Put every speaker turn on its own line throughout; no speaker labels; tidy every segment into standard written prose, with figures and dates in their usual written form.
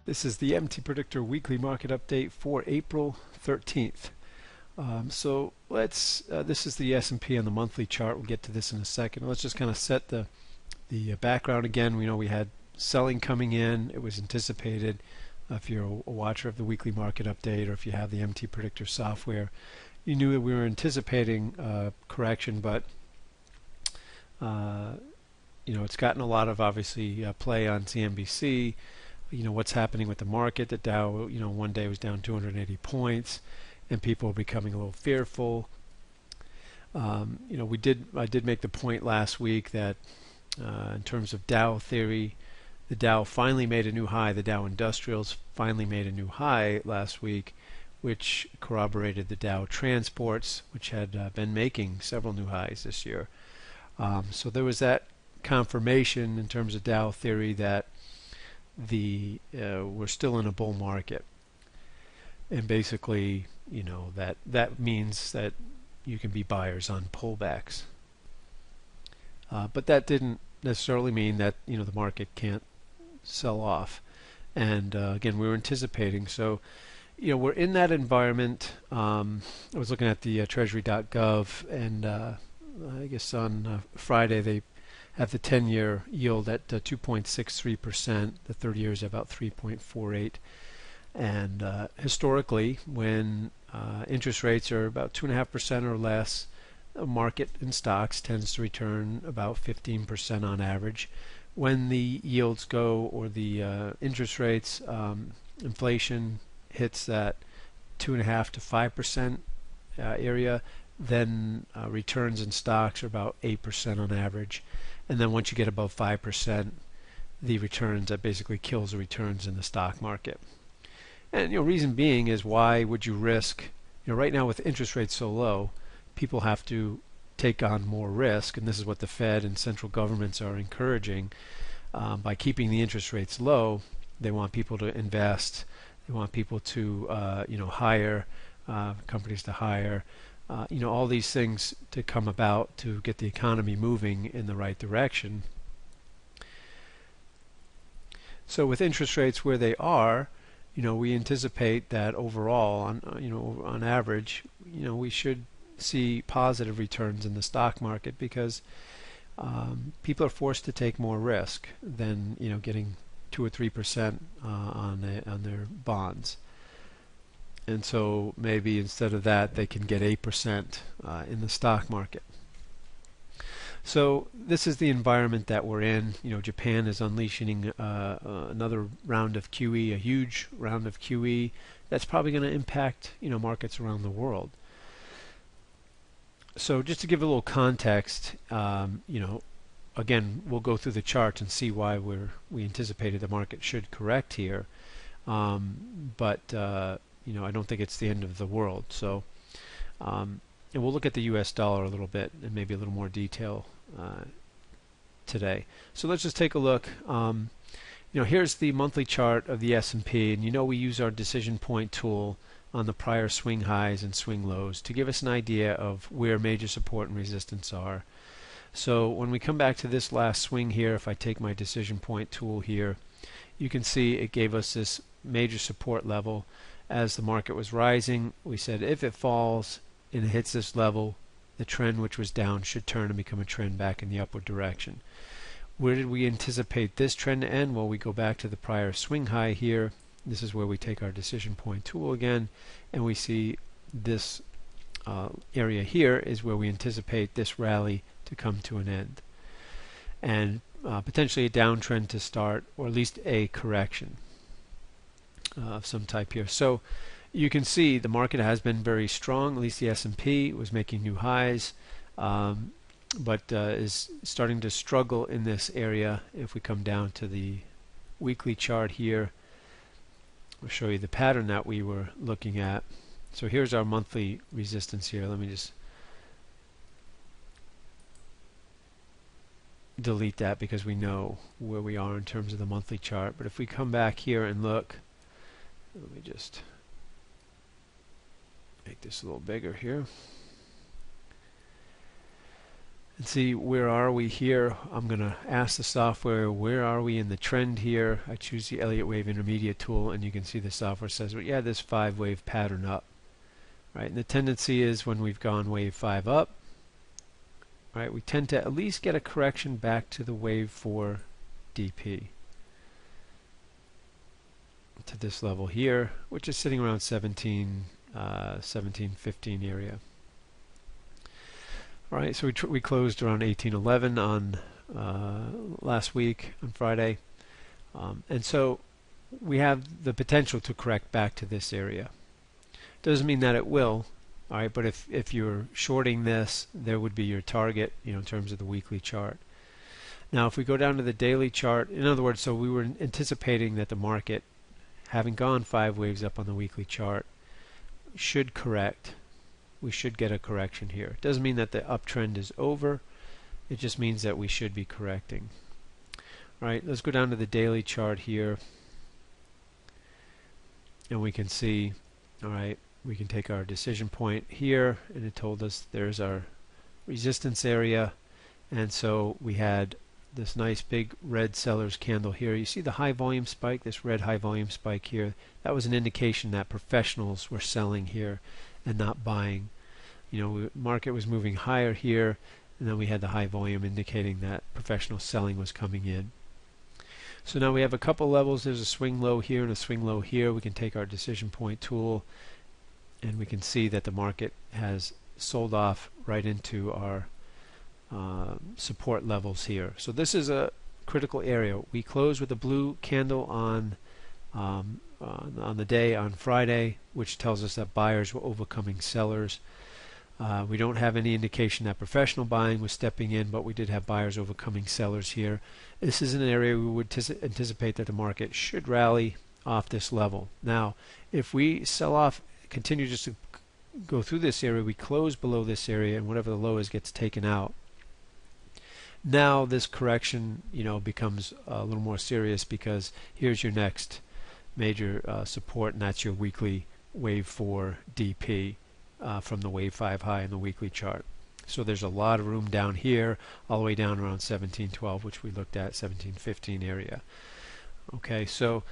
This is the MTPredictor weekly market update for April 13th. This is the S&P on the monthly chart. We'll get to this in a second. Let's just kind of set the background again. We know we had selling coming in. It was anticipated. If you're a watcher of the weekly market update, or if you have the MTPredictor software, you knew that we were anticipating correction, but it's gotten a lot of obviously play on CNBC. What's happening with the market. The Dow, one day was down 280 points, and people are becoming a little fearful. I did make the point last week that in terms of Dow theory, the Dow finally made a new high. The Dow Industrials finally made a new high last week, which corroborated the Dow Transports, which had been making several new highs this year. So there was that confirmation in terms of Dow theory that we're still in a bull market, and basically that means that you can be buyers on pullbacks, but that didn't necessarily mean that the market can't sell off. And again, we were anticipating, so we're in that environment. I was looking at the treasury.gov, and I guess on Friday they have the 10-year yield at 2.63%. The 30 years about 3.48. And historically, when interest rates are about 2.5% or less, a market in stocks tends to return about 15% on average. When the yields go, or the interest rates, inflation hits that 2.5 to 5% area, then returns in stocks are about 8% on average. And then once you get above 5%, the returns, that basically kills the returns in the stock market. And reason being is, why would you risk? Right now with interest rates so low, people have to take on more risk, and this is what the Fed and central governments are encouraging. By keeping the interest rates low, they want people to invest. They want people to hire, companies to hire. All these things to come about to get the economy moving in the right direction. So with interest rates where they are, we anticipate that overall, on average, we should see positive returns in the stock market, because people are forced to take more risk than getting 2 or 3% on their bonds. And so maybe instead of that, they can get 8% in the stock market. So this is the environment that we're in. Japan is unleashing another round of QE, a huge round of QE. That's probably going to impact markets around the world. So just to give a little context, again, we'll go through the charts and see why we anticipated the market should correct here. I don't think it's the end of the world. So, and we'll look at the U.S. dollar a little bit, and maybe a little more detail today. So let's just take a look. Here's the monthly chart of the S&P, and we use our decision point tool on the prior swing highs and swing lows to give us an idea of where major support and resistance are. So when we come back to this last swing here, if I take my decision point tool here, you can see it gave us this major support level. As the market was rising, we said if it falls and it hits this level, the trend which was down should turn and become a trend back in the upward direction. Where did we anticipate this trend to end? Well, we go back to the prior swing high here. This is where we take our decision point tool again, and we see this area here is where we anticipate this rally to come to an end, and potentially a downtrend to start, or at least a correction of some type here. So you can see the market has been very strong. At least the S&P was making new highs, but is starting to struggle in this area. If we come down to the weekly chart here, I'll show you the pattern that we were looking at. So here's our monthly resistance here. Let me just delete that, because we know where we are in terms of the monthly chart. But if we come back here and look, let me just make this a little bigger here. and see where are we here. I'm going to ask the software, where are we in the trend here? I choose the Elliott Wave Intermediate tool, and you can see the software says, well, yeah, this 5-wave pattern up. Right, and the tendency is when we've gone wave 5 up, right, we tend to at least get a correction back to the wave 4 DP. To this level here, which is sitting around 1715 area. All right, so we closed around 1811 on last week on Friday, and so we have the potential to correct back to this area. Doesn't mean that it will, all right, but if you're shorting this, there would be your target, in terms of the weekly chart. Now, if we go down to the daily chart, in other words, so we were anticipating that the market, having gone 5 waves up on the weekly chart, should correct. We should get a correction here. It doesn't mean that the uptrend is over. It just means that we should be correcting. All right, let's go down to the daily chart here, and we can see, all right, we can take our decision point here, and it told us there's our resistance area, and so we had this nice big red seller's candle here. You see the high volume spike, this red high volume spike here. That was an indication that professionals were selling here and not buying. Market was moving higher here, and then we had the high volume indicating that professional selling was coming in. So now we have a couple levels. There's a swing low here and a swing low here. We can take our decision point tool, and we can see that the market has sold off right into our support levels here. So this is a critical area. We closed with a blue candle on the day on Friday, which tells us that buyers were overcoming sellers. We don't have any indication that professional buying was stepping in, but we did have buyers overcoming sellers here. This is an area we would anticipate that the market should rally off this level. Now, if we sell off, continue just to go through this area, we close below this area, and whatever the low is gets taken out. Now this correction, becomes a little more serious, because here's your next major support, and that's your weekly wave 4 DP from the wave 5 high in the weekly chart. So there's a lot of room down here, all the way down around 1712, which we looked at, 1715 area. Okay, so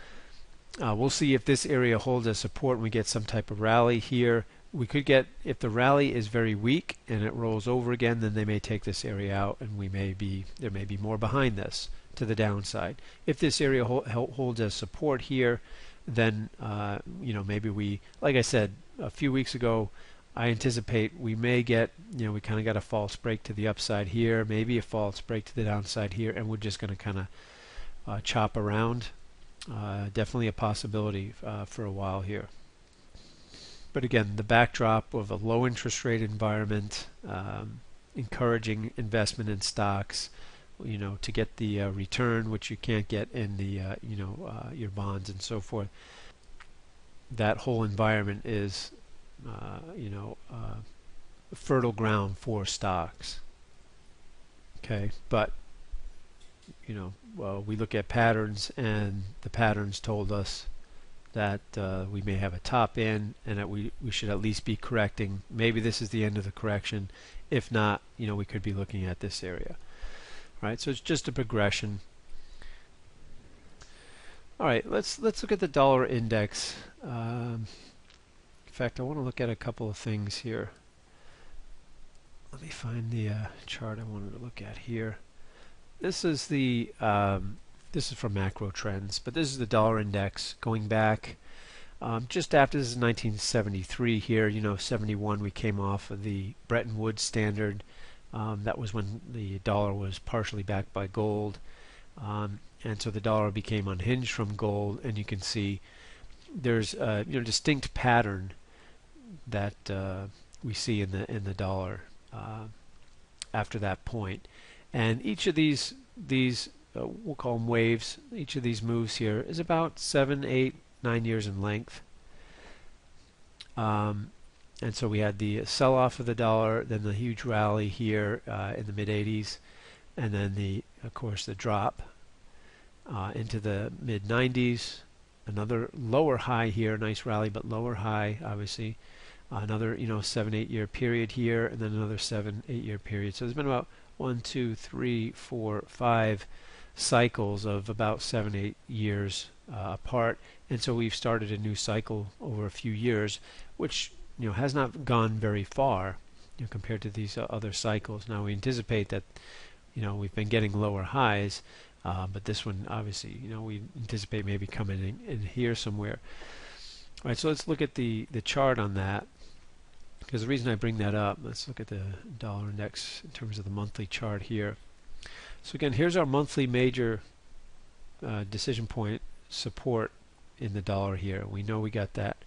we'll see if this area holds as support and we get some type of rally here. We could get, if the rally is very weak and it rolls over again, then they may take this area out, and there may be more behind this to the downside. If this area holds as support here, then maybe we, like I said a few weeks ago, I anticipate we may get, we kind of got a false break to the upside here, maybe a false break to the downside here, and we're just going to kind of chop around. Definitely a possibility for a while here. But again, the backdrop of a low interest rate environment, encouraging investment in stocks, to get the return, which you can't get in the your bonds and so forth. That whole environment is fertile ground for stocks. Okay, but we look at patterns, and the patterns told us that we may have a top in, and that we should at least be correcting. Maybe this is the end of the correction. If not, we could be looking at this area. All right, so it's just a progression. All right, let's look at the dollar index. In fact, I want to look at a couple of things here. Let me find the chart I wanted to look at here. This is the this is from Macro Trends, but this is the dollar index going back just after, this is 1973 here. 71 we came off of the Bretton Woods standard. That was when the dollar was partially backed by gold, and so the dollar became unhinged from gold, and you can see there's a distinct pattern that we see in the dollar after that point. And each of these we'll call them waves. Each of these moves here is about 7, 8, 9 years in length. And so we had the sell-off of the dollar, then the huge rally here in the mid-80s, and then of course the drop into the mid-90s. Another lower high here, nice rally, but lower high, obviously. another 7-8 year period here, and then another 7-8 year period. So there's been about 1, 2, 3, 4, 5 cycles of about 7-8 years apart, and so we've started a new cycle over a few years, which has not gone very far compared to these other cycles. Now we anticipate that we've been getting lower highs, but this one obviously we anticipate maybe coming in here somewhere. All right, so let's look at the chart on that, because the reason I bring that up, let's look at the dollar index in terms of the monthly chart here. So again, here's our monthly major decision point support in the dollar here. We know we got that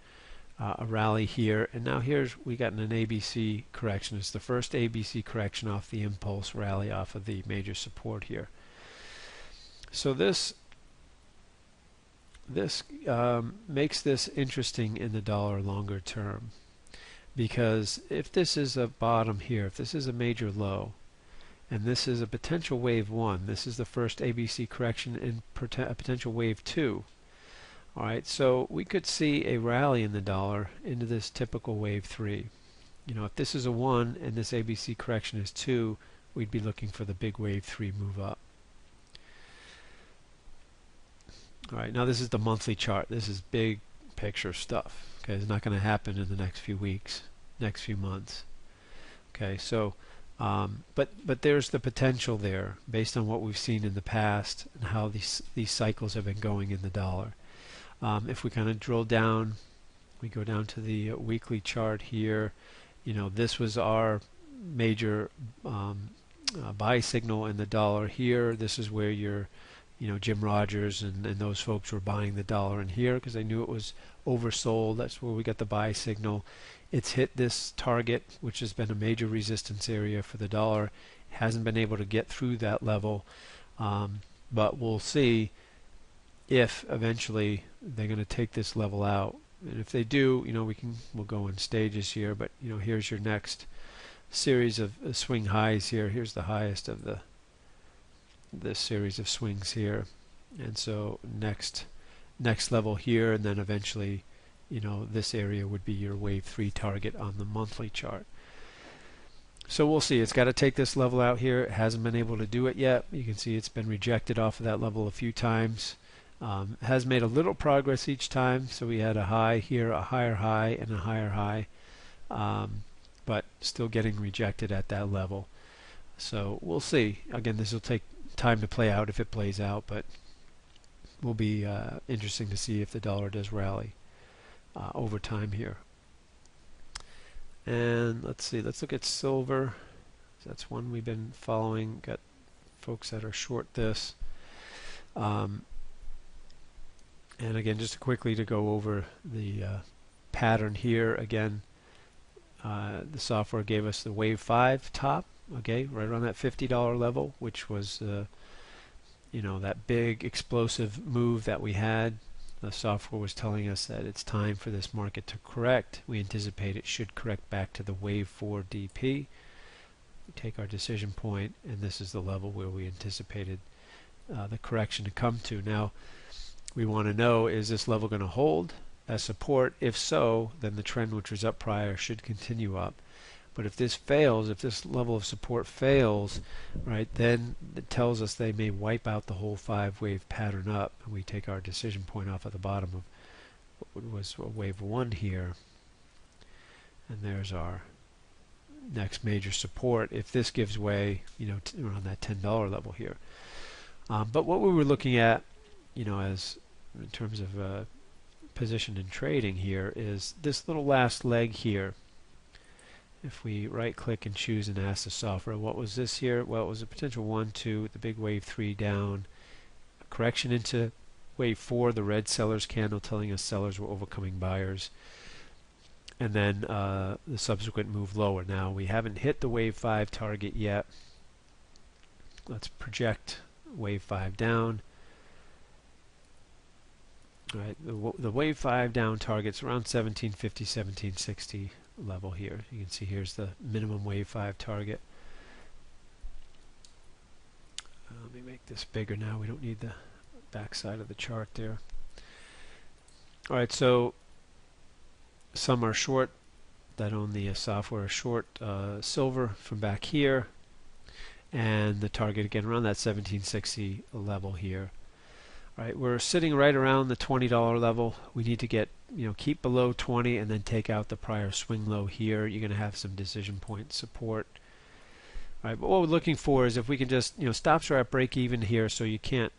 a rally here, and now we got an ABC correction. It's the first ABC correction off the impulse rally off of the major support here. So this makes this interesting in the dollar longer term, because if this is a bottom here, if this is a major low, and this is a potential wave 1, this is the first ABC correction in a potential wave 2. Alright, so we could see a rally in the dollar into this typical wave 3. If this is a 1 and this ABC correction is 2, we'd be looking for the big wave 3 move up. Alright, now this is the monthly chart. This is big picture stuff. Okay, it's not going to happen in the next few weeks, next few months. Okay, so but there's the potential there based on what we've seen in the past and how these cycles have been going in the dollar. If we kind of drill down, we go down to the weekly chart here. This was our major buy signal in the dollar here. This is where your Jim Rogers and those folks were buying the dollar in here because they knew it was oversold. That's where we got the buy signal. It's hit this target, which has been a major resistance area for the dollar. It hasn't been able to get through that level, but we'll see if eventually they're going to take this level out. And if they do, we'll go in stages here, but here's your next series of swing highs here. Here's the highest of this series of swings here, and so next level here, and then eventually this area would be your wave 3 target on the monthly chart. So we'll see. It's got to take this level out here. It hasn't been able to do it yet. You can see it's been rejected off of that level a few times. It has made a little progress each time. So we had a high here, a higher high, and a higher high, but still getting rejected at that level. So we'll see. Again, this will take time to play out if it plays out, but will be interesting to see if the dollar does rally over time here. And let's see, let's look at silver. That's one we've been following. Got folks that are short this. And again, just quickly to go over the pattern here. Again, the software gave us the wave 5 top, okay, right around that $50 level, which was that big explosive move that we had. The software was telling us that it's time for this market to correct. We anticipate it should correct back to the wave 4 DP. We take our decision point, and this is the level where we anticipated the correction to come to. Now we want to know, is this level going to hold as support? If so, then the trend which was up prior should continue up. But if this fails, if this level of support fails, right, then it tells us they may wipe out the whole 5-wave pattern up, and we take our decision point off at the bottom of what was a wave 1 here. And there's our next major support if this gives way, around that $10 level here. But what we were looking at, as in terms of position and trading here, is this little last leg here. If we right click and choose and ask the software, what was this here? Well, it was a potential 1, 2 with the big wave 3 down, a correction into wave 4, the red sellers candle telling us sellers were overcoming buyers, and then the subsequent move lower. Now we haven't hit the wave 5 target yet. Let's project wave 5 down. All right, the wave 5 down target's around 1750, 1760 level here. You can see here's the minimum wave 5 target. Let me make this bigger now. We don't need the back side of the chart there. Alright, so some are short that own the software are short silver from back here, and the target again around that 1760 level here. All right, we're sitting right around the $20 level. We need to get, keep below 20 and then take out the prior swing low here. You're going to have some decision point support. All right, but what we're looking for is if we can just, stop short at break even here, so you can't,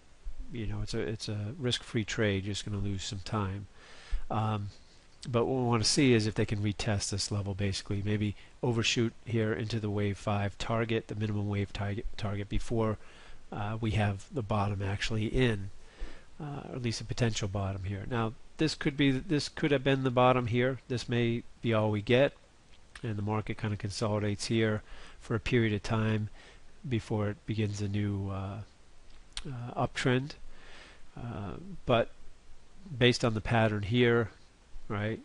it's a risk-free trade. You're just going to lose some time. But what we want to see is if they can retest this level, basically maybe overshoot here into the wave 5 target, the minimum wave target before we have the bottom actually in, or at least a potential bottom here. Now this could have been the bottom here. This may be all we get, and the market kind of consolidates here for a period of time before it begins a new uptrend. But based on the pattern here, right,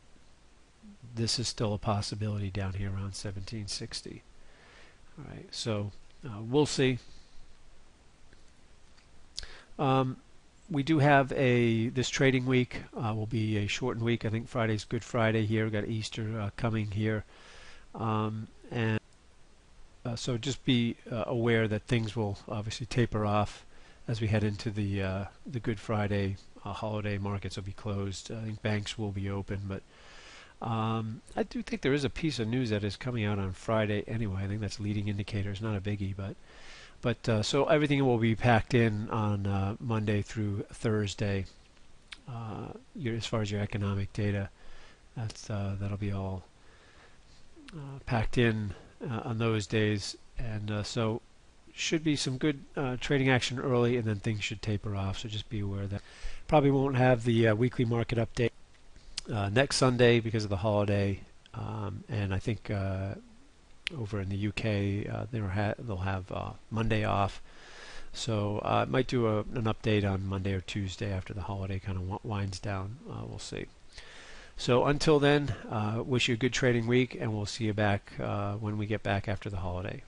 this is still a possibility down here around 1760. All right, so we'll see. We do have this trading week will be a shortened week. I think Friday's Good Friday here. We've got Easter coming here, and so just be aware that things will obviously taper off as we head into the Good Friday holiday. Markets will be closed. I think banks will be open, but I do think there is a piece of news that is coming out on Friday anyway. I think that's leading indicators, not a biggie, but so everything will be packed in on Monday through Thursday. As far as your economic data, that'll be all packed in on those days, and so should be some good trading action early, and then things should taper off. So just be aware of that. Probably won't have the weekly market update next Sunday because of the holiday, and I think over in the UK they'll have Monday off. So I might do an update on Monday or Tuesday after the holiday kind of winds down. We'll see. So until then, wish you a good trading week, and we'll see you back when we get back after the holiday.